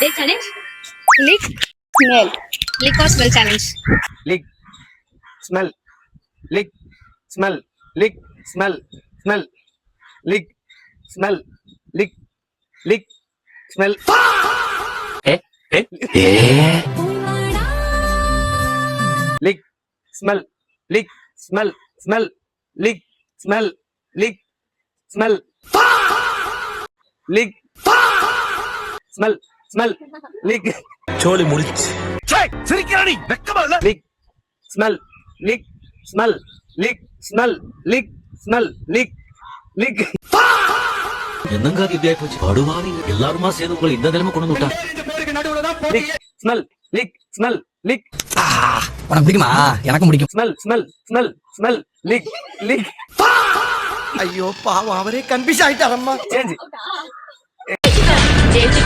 Day challenge. Lick. Smell. Lick or smell challenge. Lick. Smell. Lick. Smell. Lick. Smell. Smell. Lick. Smell. Lick. Lick. Smell. Lick. Smell. Lick. Smell. Smell. Lick. Smell. Lick. Smell. Lick. Smell. Smell. Lick. சோலி முடிச்சு சிரிக்கிறானி வெக்கமா இல்ல Lick. Smell. Lick. Smell. Lick. Smell. Lick. Smell. Lick. Lick. என்னங்க இப்படி ஆயி போச்சு படுவாவி எல்லாருமா சேர்ந்து உங்களை இந்த நிலைமை கொண்டு விட்டா Lick. Smell. Lick. Smell. Lick. உனக்கு பிடிக்குமா எனக்கும் பிடிக்கும் Smell. Smell. Smell. Smell. Lick. Lick. ஐயோ பாவம் அவரே கன்ஃபியூஸ் ஆயிட்டாரம்மா Change. Change.